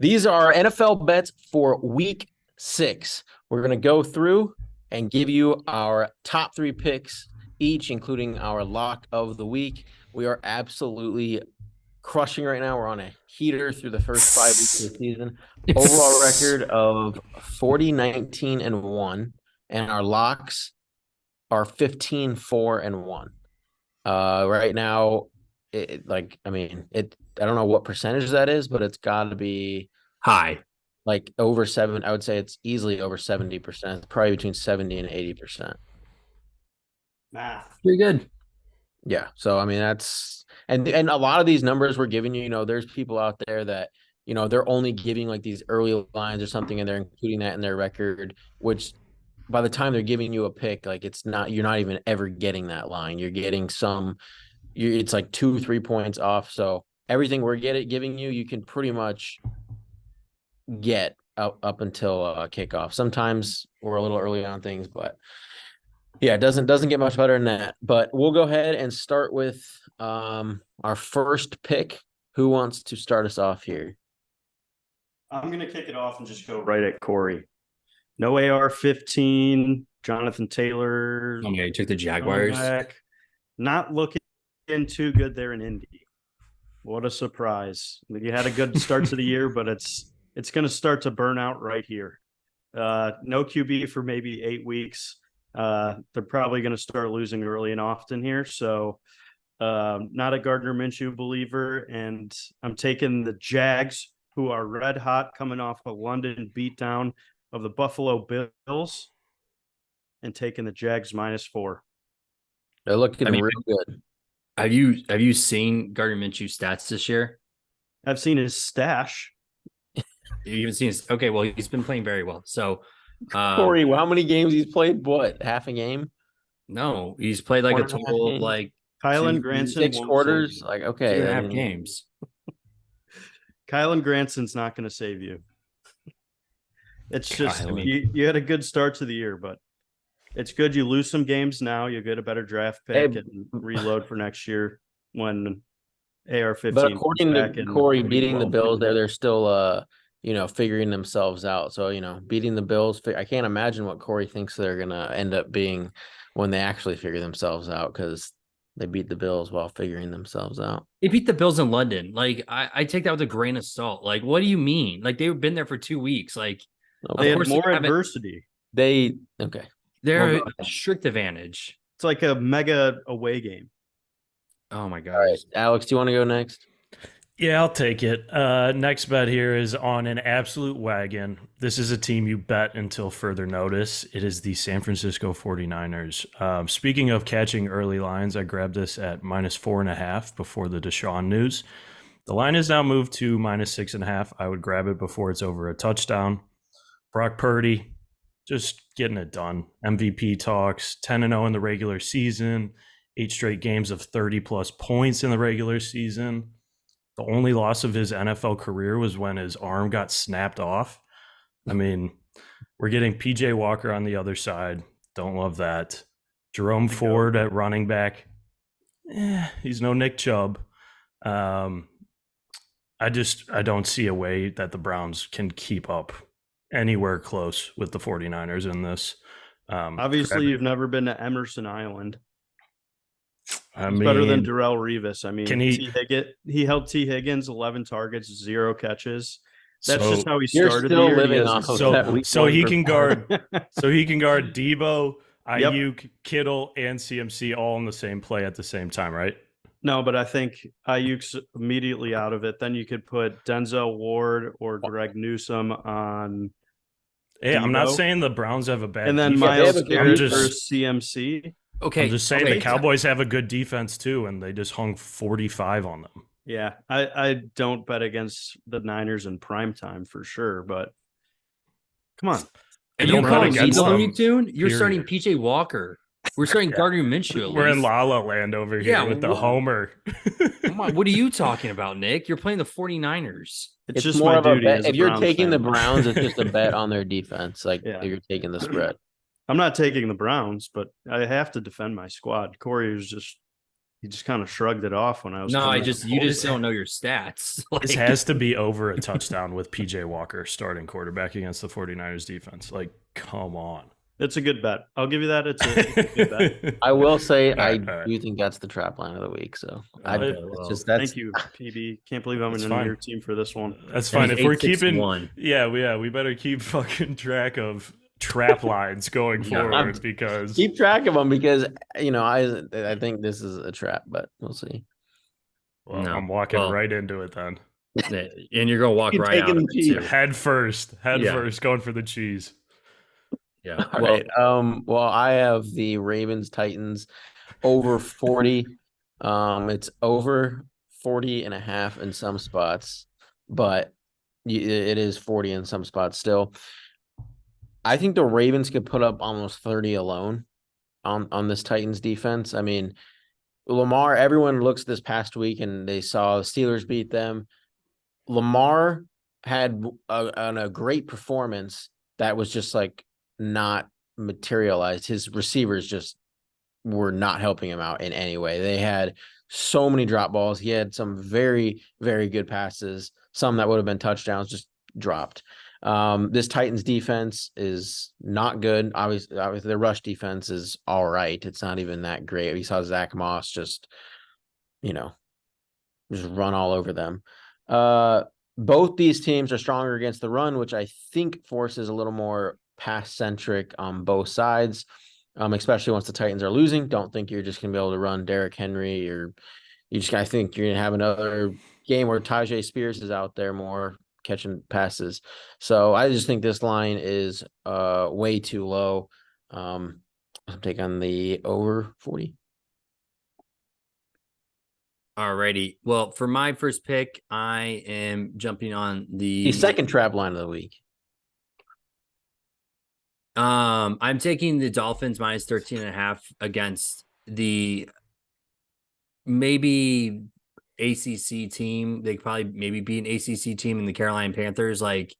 These are NFL bets for week 6. We're going to go through and give you our top 3 picks each, including our lock of the week. We are absolutely crushing right now. We're on a heater through the first 5 weeks of the season. Overall record of 40-19-1, and our locks are 15-4-1. Right now, I don't know what percentage that is, but it's got to be Hi. like over 7. I would say it's easily over 70%, probably between 70 and 80%. Math. Pretty good. Yeah. So I mean that's and a lot of these numbers we're giving you, there's people out there that, they're only giving like these early lines or something and they're including that in their record, which by the time they're giving you a pick, like you're not even ever getting that line. You're getting it's like 2-3 points off. So everything we're giving you, you can pretty much get up until kickoff. Sometimes we're a little early on things, but yeah, it doesn't get much better than that. But we'll go ahead and start with our first pick. Who wants to start us off here? I'm going to kick it off and just go right at Corey. No AR-15, Jonathan Taylor. Oh, yeah, you took the Jaguars. Not looking too good there in Indy. What a surprise. You had a good start to the year, but it's going to start to burn out right here. No QB for maybe 8 weeks. They're probably going to start losing early and often here. So not a Gardner Minshew believer. And I'm taking the Jags, who are red hot, coming off a London beatdown of the Buffalo Bills, and taking the Jags -4. They're looking real good. Have you seen Gardner Minshew stats this year? I've seen his stash. You haven't seen his? Okay, well, he's been playing very well. So, Corey, how many games he's played? What, half a game? No, he's played like a total of like Kylen Granson 6 quarters. Like, okay, 2.5 games. Kylen Granson's not going to save you. It's just you had a good start to the year, but it's good you lose some games now. You get a better draft pick and reload for next year when AR-15. But according to Corey, beating the Bills, they're still figuring themselves out. So beating the Bills, I can't imagine what Corey thinks they're gonna end up being when they actually figure themselves out, because they beat the Bills while figuring themselves out. They beat the Bills in London. Like, I take that with a grain of salt. Like, what do you mean? Like, they've been there for 2 weeks. Like, they had more adversity. They're a strict advantage. It's like a mega away game. Oh my god. All right, Alex, do you want to go next? Yeah, I'll take it. Next bet here is on an absolute wagon. This is a team you bet until further notice. It is the San Francisco 49ers. Speaking of catching early lines, I grabbed this at -4.5 before the Deshaun news. The line is now moved to -6.5. I would grab it before it's over a touchdown. Brock Purdy, just getting it done. MVP talks, 10-0 in the regular season, 8 straight games of 30-plus points in the regular season. The only loss of his NFL career was when his arm got snapped off. I mean, we're getting PJ Walker on the other side. Don't love that. Jerome Ford at running back. He's no Nick Chubb. I don't see a way that the Browns can keep up anywhere close with the 49ers in this. Obviously, you've never been to Emerson Island. It's better than Darrelle Revis. I mean, he held T. Higgins 11 targets, 0 catches. That's just how he started the year. Living on so he can guard Debo, Ayuk, Kittle, and CMC all in the same play at the same time, right? No, but I think Ayuk's immediately out of it. Then you could put Denzel Ward or Greg Newsome on. Yeah, I'm not saying the Browns have a bad. And then Miles Garrett versus CMC. Okay, I'm just saying the Cowboys have a good defense too, and they just hung 45 on them. Yeah, I don't bet against the Niners in prime time for sure, but come on. And you bet against them. You're starting PJ Walker. We're starting Gardner Minshew. We're in La La Land over here with the homer. Come on, what are you talking about, Nick? You're playing the 49ers. It's just more of a bet. If you're taking the Browns, it's just a bet on their defense. Like, if you're taking the spread. I'm not taking the Browns, but I have to defend my squad. Corey is just He just kind of shrugged it off when I was. No, coming you up. just don't know your stats. This Like, has to be over a touchdown with PJ Walker starting quarterback against the 49ers defense. Like, come on. It's a good bet. I'll give you that. It's a good bet. I will say All right, all right. do think that's the trap line of the week. So Okay, it's well, just that's Thank you, PB. Can't believe I'm That's in fine. your team for this one. That's And fine. he's If we're 8-6-1. keeping, we better keep fucking track of trap lines going Yeah. forward because keep track of them because I think this is a trap, but we'll see. well, No. I'm walking Well, right into it then. and you're gonna walk You're right out taking of the it cheese. too. Head first, Yeah. going for the cheese. Yeah. All Well, right. Well, I have the Ravens Titans over 40. It's over 40 and a half in some spots, but it is 40 in some spots still. I think the Ravens could put up almost 30 alone on this Titans defense. I mean, Lamar, everyone looks this past week and they saw the Steelers beat them. Lamar had a great performance that was just like not materialized. His receivers just were not helping him out in any way. They had so many drop balls. He had some very, very good passes, some that would have been touchdowns, just dropped. This Titans defense is not good. Obviously, the rush defense is all right. It's not even that great. We saw Zach Moss just run all over them. Both these teams are stronger against the run, which I think forces a little more pass centric on both sides, especially once the Titans are losing. Don't think you're just going to be able to run Derrick Henry, or I think you're going to have another game where Tajay Spears is out there more catching passes. So I just think this line is way too low. I'll take on the over 40. alrighty. Well, for my first pick, I am jumping on The second trap line of the week. I'm taking the Dolphins minus 13.5 against the maybe ACC team. They could probably maybe be an ACC team in the Carolina Panthers. Like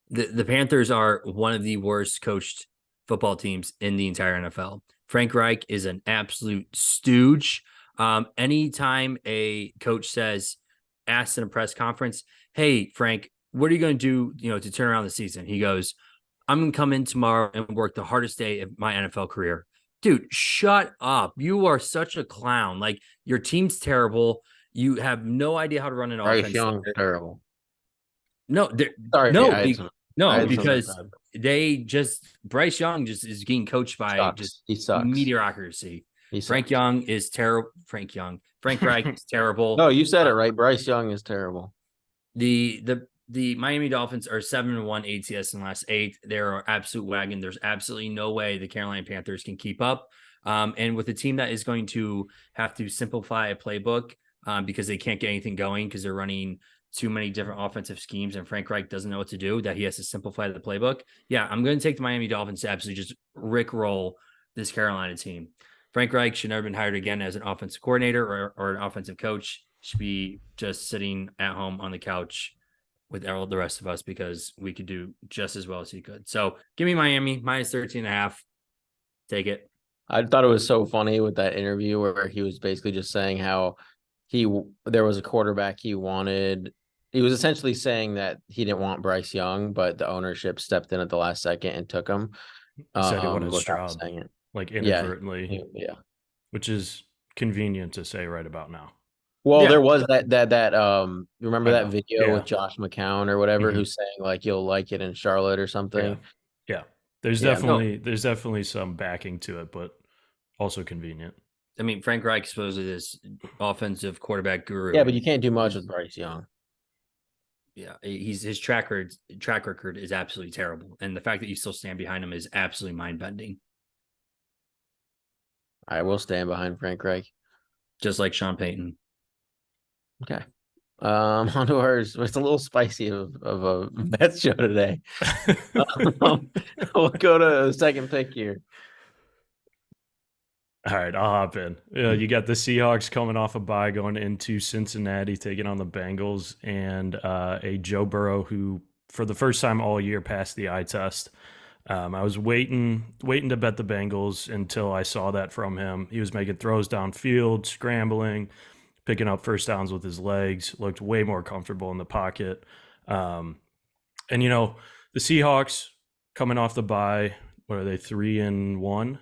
the Panthers are one of the worst coached football teams in the entire NFL. Frank Reich is an absolute stooge. Anytime a coach asks in a press conference, "Hey, Frank, what are you going to do, to turn around the season?" He goes, "I'm going to come in tomorrow and work the hardest day of my NFL career." Dude, shut up. You are such a clown. Like, your team's terrible. You have no idea how to run an Bryce offense. Young, terrible. No, Sorry, no, I had some- because Bryce Young just is getting coached by he sucks. mediocrity. He sucks. Frank Young is terrible. Frank Reich is terrible. No, you said it right. Bryce Young is terrible. The Miami Dolphins are 7-1 ATS in the last 8. They're an absolute wagon. There's absolutely no way the Carolina Panthers can keep up. And with a team that is going to have to simplify a playbook because they can't get anything going because they're running too many different offensive schemes and Frank Reich doesn't know what to do, that he has to simplify the playbook. Yeah, I'm going to take the Miami Dolphins to absolutely just rickroll this Carolina team. Frank Reich should never have been hired again as an offensive coordinator or an offensive coach. Should be just sitting at home on the couch with all the rest of us because we could do just as well as he could. So give me Miami minus 13.5. Take it. I thought it was so funny with that interview where he was basically just saying how there was a quarterback he wanted. He was essentially saying that he didn't want Bryce Young, but the ownership stepped in at the last second and took him. Said he wanted without Stroud, saying it. like inadvertently, Yeah. which is convenient to say right about now. Well, Yeah. there was that remember I that know. video Yeah. with Josh McCown or whatever, Mhm. who's saying like you'll like it in Charlotte or something. Yeah. There's Yeah, definitely some backing to it, but also convenient. I mean, Frank Reich supposedly this offensive quarterback guru. Yeah, but you can't do much with Bryce Young. Yeah, his track record is absolutely terrible, and the fact that you still stand behind him is absolutely mind bending. I will stand behind Frank Reich. Just like Sean Payton. Okay. On to ours. It's a little spicy of a bet show today. We'll go to the second pick here. All right, I'll hop in. You got the Seahawks coming off a bye going into Cincinnati, taking on the Bengals, and a Joe Burrow who, for the first time all year, passed the eye test. I was waiting to bet the Bengals until I saw that from him. He was making throws downfield, scrambling, picking up first downs with his legs, looked way more comfortable in the pocket. And the Seahawks coming off the bye, what are they, 3-1,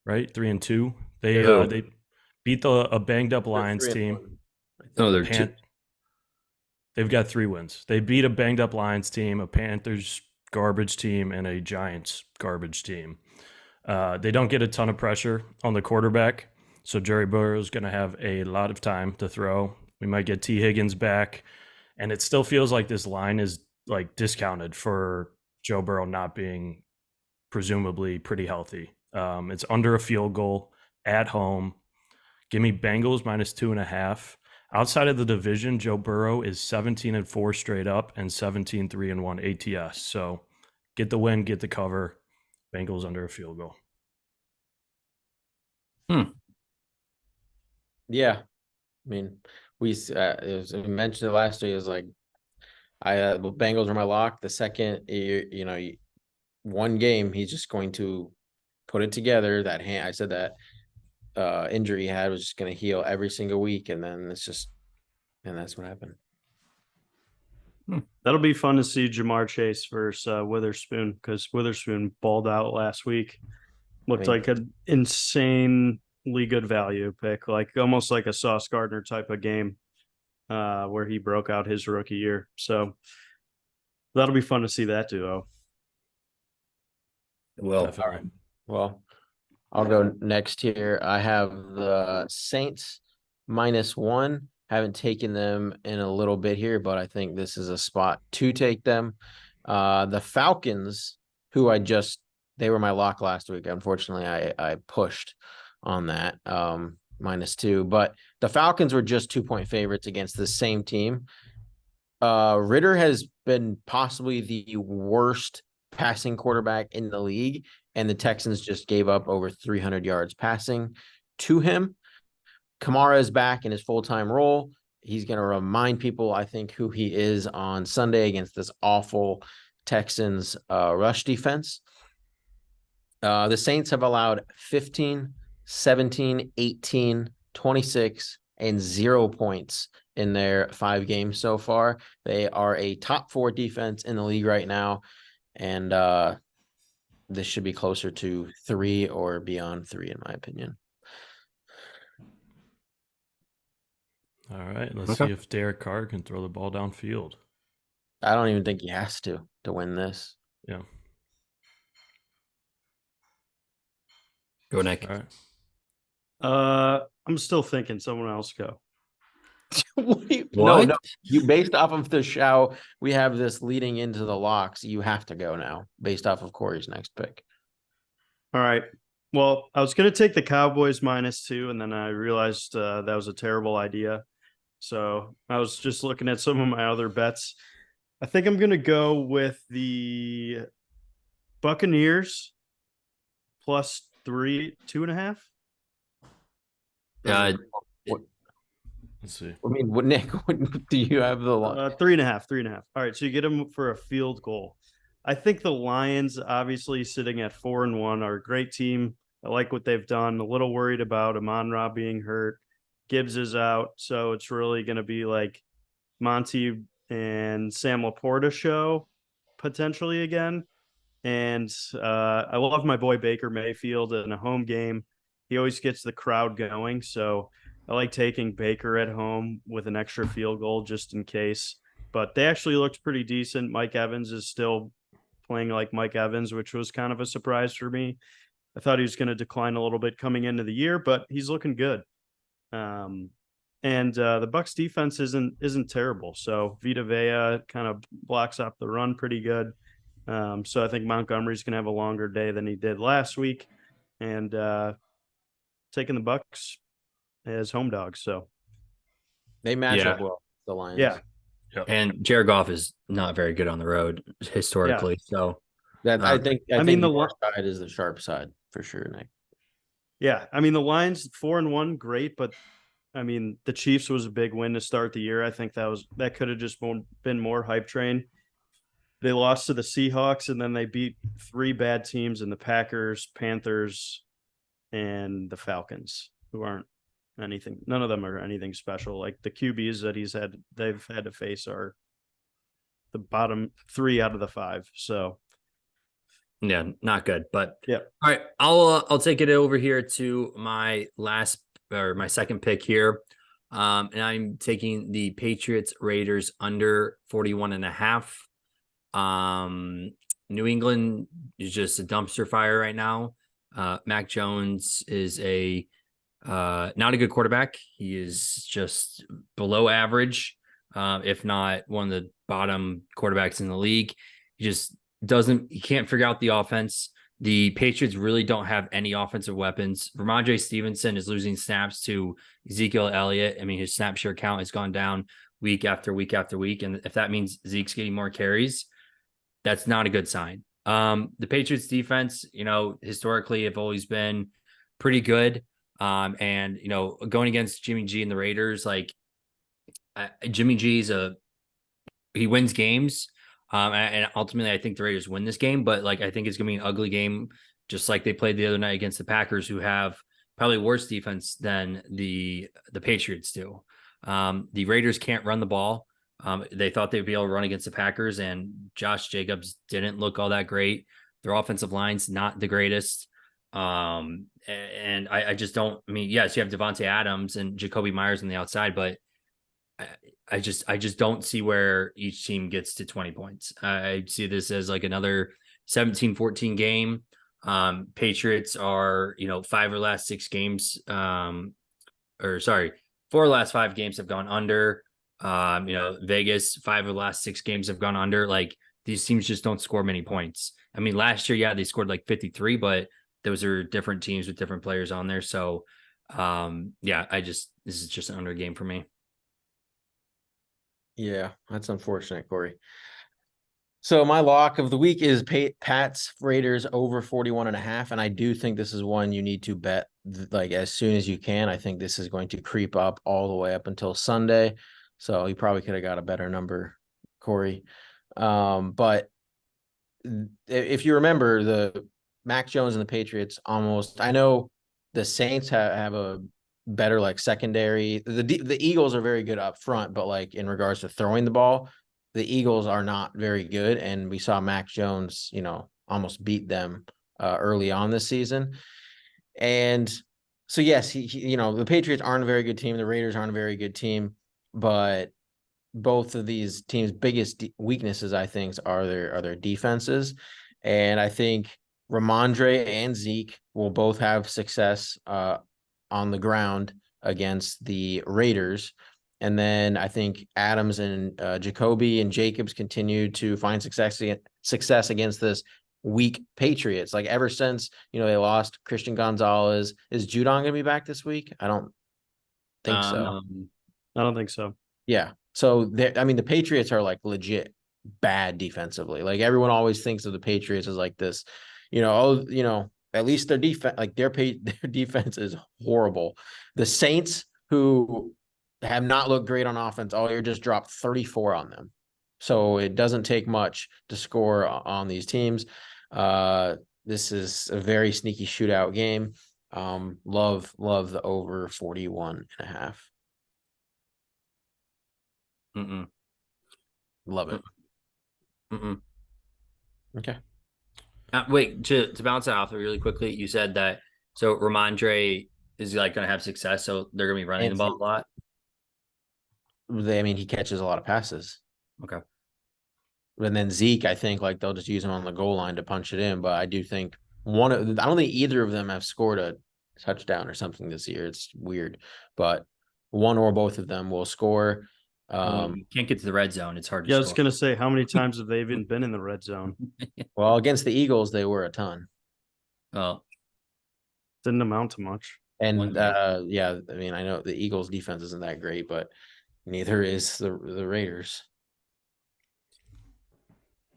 right? 3-2. They beat a banged up Lions team. No, they're two. They've got 3 wins. They beat a banged up Lions team, a Panthers garbage team, and a Giants garbage team. They don't get a ton of pressure on the quarterback, so Jerry Burrow is going to have a lot of time to throw. We might get T. Higgins back, and it still feels like this line is like discounted for Joe Burrow not being presumably pretty healthy. It's under a field goal at home. Give me Bengals -2.5. Outside of the division, Joe Burrow is 17-4 straight up and 17-3-1 ATS. So get the win, get the cover. Bengals under a field goal. Yeah. I mean, we mentioned it last week. It was like, Bengals are my lock. The second, one game, he's just going to put it together. That hand, I said that injury he had was just going to heal every single week, and then that's what happened. That'll be fun to see Jamar Chase versus Witherspoon, because Witherspoon balled out last week. Looked like an insanely good value pick, like almost like a Sauce Gardner type of game where he broke out his rookie year. So that'll be fun to see that duo. Well, Well, I'll go next here. I have the Saints -1. Haven't taken them in a little bit here, but I think this is a spot to take them. The Falcons, who they were my lock last week. Unfortunately, I pushed on that -2, but the Falcons were just 2-point favorites against the same team. Ritter has been possibly the worst passing quarterback in the league, and the Texans just gave up over 300 yards passing to him. Kamara is back in his full-time role. He's going to remind people, I think, who he is on Sunday against this awful Texans rush defense. The Saints have allowed 15, 17, 18, 26, and 0 points in their 5 games so far. They are a top 4 defense in the league right now, and this should be closer to 3 or beyond 3, in my opinion. All right, let's see if Derek Carr can throw the ball downfield. I don't even think he has to win this. Yeah. Go, Nick. All right. I'm still thinking someone else go. Wait, no. You, based off of the show, we have this leading into the locks. You have to go now, based off of Corey's next pick. All right. Well, I was going to take the Cowboys -2, and then I realized that was a terrible idea. So I was just looking at some of my other bets. I think I'm going to go with the Buccaneers +3, 2.5. Let's see. I mean, Nick, do you have the lock? 3.5. All right, so you get them for a field goal. I think the Lions, obviously sitting at 4-1, are a great team. I like what they've done. A little worried about Amon-Ra being hurt. Gibbs is out, so it's really going to be like Monty and Sam Laporta show potentially again. And I love my boy Baker Mayfield in a home game. He always gets the crowd going, so I like taking Baker at home with an extra field goal just in case. But they actually looked pretty decent. Mike Evans is still playing like Mike Evans, which was kind of a surprise for me. I thought he was going to decline a little bit coming into the year, but he's looking good. And the Bucs defense isn't terrible. So Vita Vea kind of blocks up the run pretty good. So I think Montgomery's going to have a longer day than he did last week, and taking the Bucs as home dogs. So they match up well, the Lions. Yeah. Yep. And Jared Goff is not very good on the road historically. Yeah. So that I think the side is the sharp side for sure, Nick. Yeah, I mean the Lions 4-1, great, but I mean the Chiefs was a big win to start the year. I think that could have just been more hype train. they lost to the Seahawks, and then they beat 3 bad teams in the Packers, Panthers, and the Falcons, who aren't anything. None of them are anything special. Like the QBs that they've had to face are the bottom 3 out of the 5. So Yeah, not good. But yeah. All right, I'll take it over here to my second pick here. And I'm taking the Patriots Raiders under 41.5. New England is just a dumpster fire right now. Mac Jones is not a good quarterback. He is just below average, if not one of the bottom quarterbacks in the league. He can't figure out the offense. The Patriots really don't have any offensive weapons. Ramondre Stevenson is losing snaps to Ezekiel Elliott. I mean, his snap share count has gone down week after week after week. And if that means Zeke's getting more carries, that's not a good sign. The Patriots defense, historically have always been pretty good. And going against Jimmy G and the Raiders, Jimmy G's he wins games. And ultimately, I think the Raiders win this game, but I think it's going to be an ugly game, just like they played the other night against the Packers, who have probably worse defense than the Patriots do. The Raiders can't run the ball. They thought they'd be able to run against the Packers, and Josh Jacobs didn't look all that great. Their offensive line's not the greatest. And I just don't. I mean, yes, you have Devontae Adams and Jacoby Myers on the outside, but I just don't see where each team gets to 20 points. I see this as another 17-14 game. Patriots are, 5 or last 6 games, 4 or last 5 games have gone under. Vegas, 5 of the last 6 games have gone under. These teams just don't score many points. I mean, last year, yeah, they scored 53, but those are different teams with different players on there. So, this is just an under game for me. Yeah, that's unfortunate, Corey. So my lock of the week is Pats Raiders over 41.5. And I do think this is one you need to bet as soon as you can. I think this is going to creep up all the way up until Sunday. So you probably could have got a better number, Corey. But if you remember, the Mac Jones and the Patriots I know the Saints have a better secondary. The Eagles are very good up front, but in regards to throwing the ball, the Eagles are not very good. And we saw Mac Jones, almost beat them early on this season. And so, yes, the Patriots aren't a very good team. The Raiders aren't a very good team, but both of these teams' biggest weaknesses, I think, are their defenses. And I think Ramondre and Zeke will both have success on the ground against the Raiders. And then I think Adams and Jacoby and Jacobs continue to find success against this weak Patriots. Ever since, they lost Christian Gonzalez. Is Judon going to be back this week? I don't think so. I don't think so. Yeah. So the Patriots are legit bad defensively. Everyone always thinks of the Patriots as this, at least their defense, their defense is horrible. The Saints, who have not looked great on offense all year, just dropped 34 on them. So it doesn't take much to score on these teams. This is a very sneaky shootout game. Love the over 41.5. Love it. Okay. Wait, to balance that off really quickly, you said that so Ramondre is going to have success, so they're going to be running the ball a lot. He catches a lot of passes. Okay. And then Zeke, I think they'll just use him on the goal line to punch it in. But I do think I don't think either of them have scored a touchdown or something this year. It's weird, but one or both of them will score. You can't get to the red zone. It's hard to Yeah, I score. was going to say, how many times have they even been in the red zone? Well, against the Eagles, they were a ton. Oh, Didn't amount to much. And I know the Eagles defense isn't that great, but neither is the Raiders.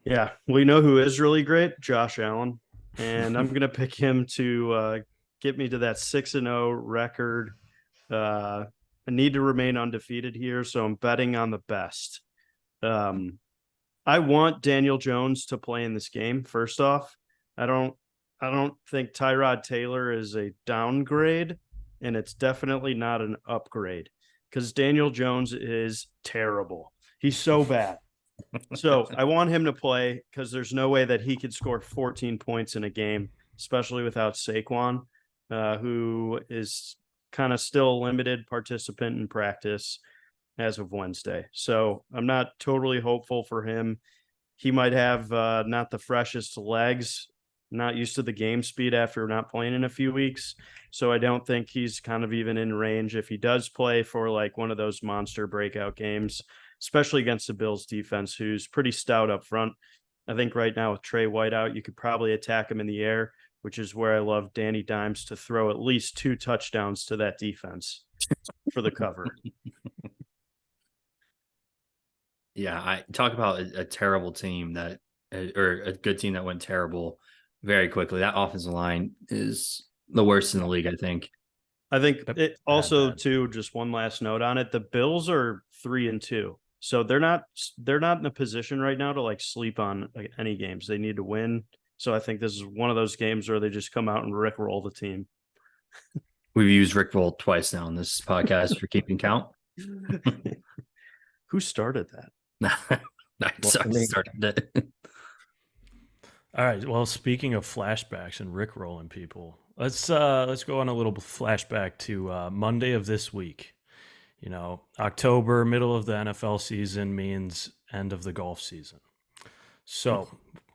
Yeah, we know who is really great, Josh Allen. And I'm going to pick him to get me to that 6-0 record. I need to remain undefeated here, so I'm betting on the best. I want Daniel Jones to play in this game. First off, I don't think Tyrod Taylor is a downgrade, and it's definitely not an upgrade because Daniel Jones is terrible. He's so bad. So I want him to play because there's no way that he could score 14 points in a game, especially without Saquon, who is kind of still a limited participant in practice as of Wednesday. So I'm not totally hopeful for him. He might have not the freshest legs, not used to the game speed after not playing in a few weeks. So I don't think he's kind of even in range if he does play for like one of those monster breakout games, especially against the Bills defense, who's pretty stout up front. I think right now with Trey White out, you could probably attack him in the air, which is where I love Danny Dimes to throw at least 2 touchdowns to that defense for the cover. Yeah, I talk about a terrible team that, or a good team that went terrible very quickly. That offensive line is the worst in the league, I think. I think it also bad. too, just one last note on it. The Bills are 3-2. So they're not in a position right now to like sleep on like, any games. They need to win. So I think this is one of those games where they just come out and rickroll the team. We've used Rickroll twice now in this podcast for keeping count. Who started that? I started it. All right. Well, speaking of flashbacks and rickrolling people, let's go on a little flashback to Monday of this week. You know, October, middle of the NFL season means end of the golf season. So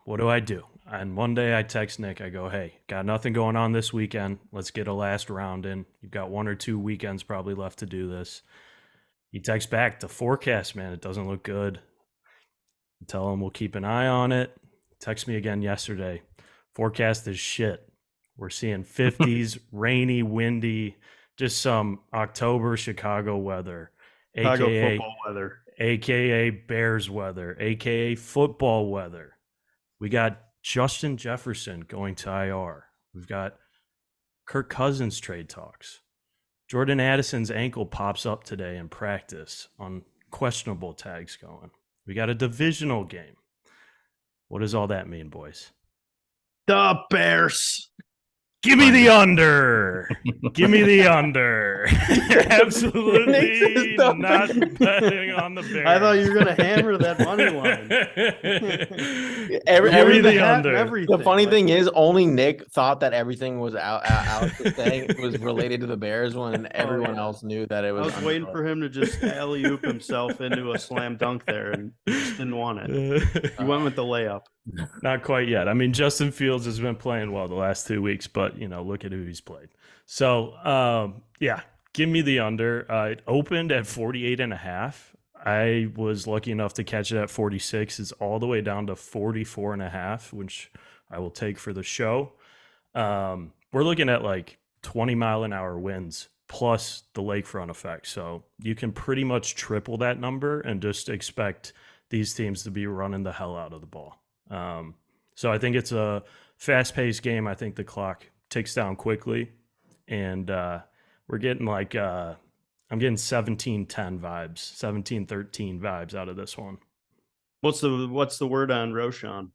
what do? And one day I text Nick, I go, hey, got nothing going on this weekend. Let's get a last round in. You've got 1 or 2 weekends probably left to do this. He texts back, the forecast, man, it doesn't look good. Tell him we'll keep an eye on it. Text me again yesterday. Forecast is shit. We're seeing 50s, rainy, windy, just some October Chicago weather. Chicago AKA football weather. AKA Bears weather, AKA football weather. We got Justin Jefferson going to IR. We've got Kirk Cousins trade talks. Jordan Addison's ankle pops up today in practice on questionable tags going. We got a divisional game. What does all that mean, boys? The Bears. Give me the under. Give me the under. Absolutely not betting on the Bears. I thought you were going to hammer that money line. The funny thing is, only Nick thought that everything was Alex was saying it was related to the Bears when everyone else knew that it was. I was waiting for him to just alley-oop himself into a slam dunk there, and he just didn't want it. He went with the layup. Not quite yet. I mean, Justin Fields has been playing well the last 2 weeks, but, you know, look at who he's played. So, yeah, give me the under. It opened at 48.5. I was lucky enough to catch it at 46. It's all the way down to 44.5, which I will take for the show. We're looking at like 20-mile-an-hour winds plus the lakefront effect. So you can pretty much triple that number and just expect these teams to be running the hell out of the ball. So I think it's a fast-paced game. I think the clock ticks down quickly, and we're getting like I'm getting 17-10 vibes, 17-13 vibes out of this one. What's the word on Roschon?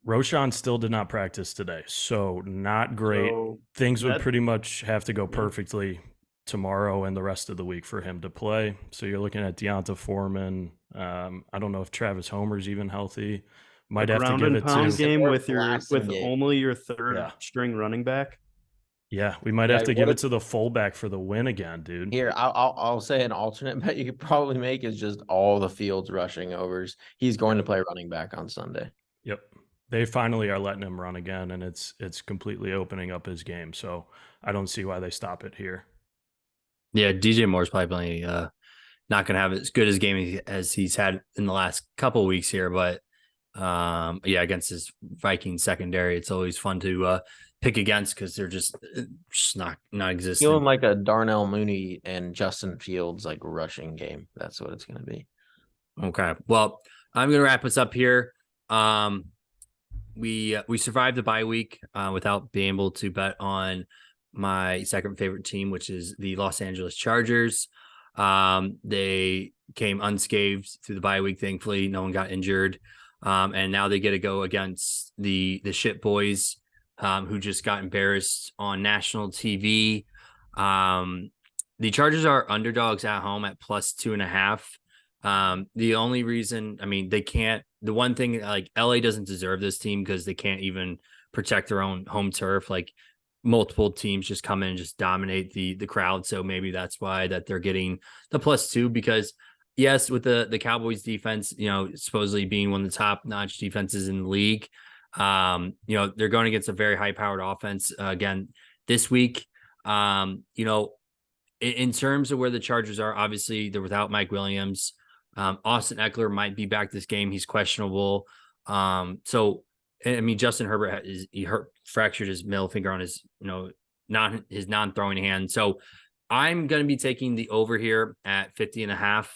Roschon still did not practice today, so not great. So things would pretty much have to go perfectly tomorrow and the rest of the week for him to play. So you're looking at Deonta Foreman. I don't know if Travis Homer's even healthy. Might have to give it to game with only your third string running back. Yeah, we might have to give it to the fullback for the win again, dude. Here, I'll say an alternate bet you could probably make is just all the Fields rushing overs. He's going to play running back on Sunday. Yep. They finally are letting him run again, and it's completely opening up his game. So I don't see why they stop it here. Yeah, DJ Moore's probably not going to have as good as game as he's had in the last couple of weeks here, but yeah, against this Viking secondary, it's always fun to pick against because they're just not existing. Feeling like a Darnell Mooney and Justin Fields like rushing game. That's what it's going to be. Okay, well, I'm going to wrap us up here. We survived the bye week without being able to bet on my second favorite team, which is the Los Angeles Chargers. They came unscathed through the bye week. Thankfully, no one got injured. And now they get to go against the shit boys, who just got embarrassed on national TV. The Chargers are underdogs at home at +2.5. The only reason, I mean, they can't, the one thing, like, LA doesn't deserve this team because they can't even protect their own home turf. Like, multiple teams just come in and just dominate the crowd. So maybe that's why that they're getting the +2, because yes, with the Cowboys defense, supposedly being one of the top notch defenses in the league, they're going against a very high powered offense again this week. In terms of where the Chargers are, obviously they're without Mike Williams. Austin Eckler might be back this game. He's questionable. So, I mean, Justin Herbert fractured his middle finger on his, his non-throwing hand. So I'm going to be taking the over here at 50.5.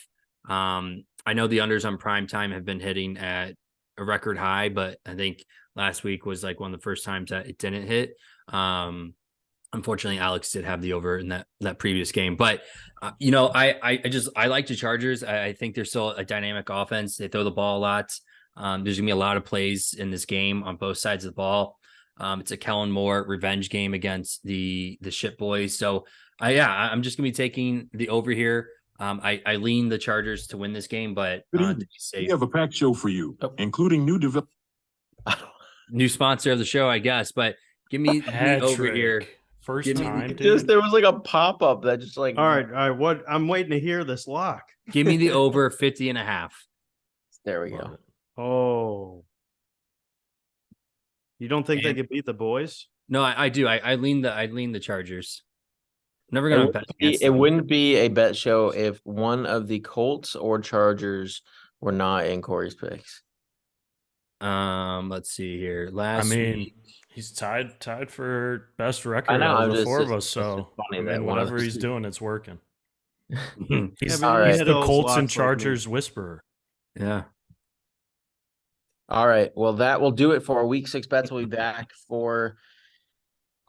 I know the unders on prime time have been hitting at a record high, but I think last week was like one of the first times that it didn't hit. Unfortunately, Alex did have the over in that previous game, but I like the Chargers. I think they're still a dynamic offense. They throw the ball a lot. There's gonna be a lot of plays in this game on both sides of the ball. It's a Kellen Moore revenge game against the shit boys. So I'm just gonna be taking the over here. I lean the Chargers to win this game, but to be safe, we have a packed show for you, including new sponsor of the show, I guess. But give me the over here. First time, there was like a pop-up that just like, all right. What I'm waiting to hear this lock. Give me the over 50.5. There we go. Oh, you don't think they could beat the boys? No, I do. I lean the Chargers. Never gonna bet against It them. wouldn't be a bet show if one of the Colts or Chargers were not in Corey's picks. Let's see here. Week. He's tied for best record I know, out of the just- four of it's us. just So funny that one of whatever us- he's doing, it's working. Yeah, He's, but all you right. he's hit the those Colts locks and like me. Chargers whisperer. Yeah. All right. Well, that will do it for our week 6 bets. We'll be back for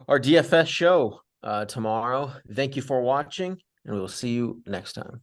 our DFS show tomorrow. Thank you for watching, and we will see you next time.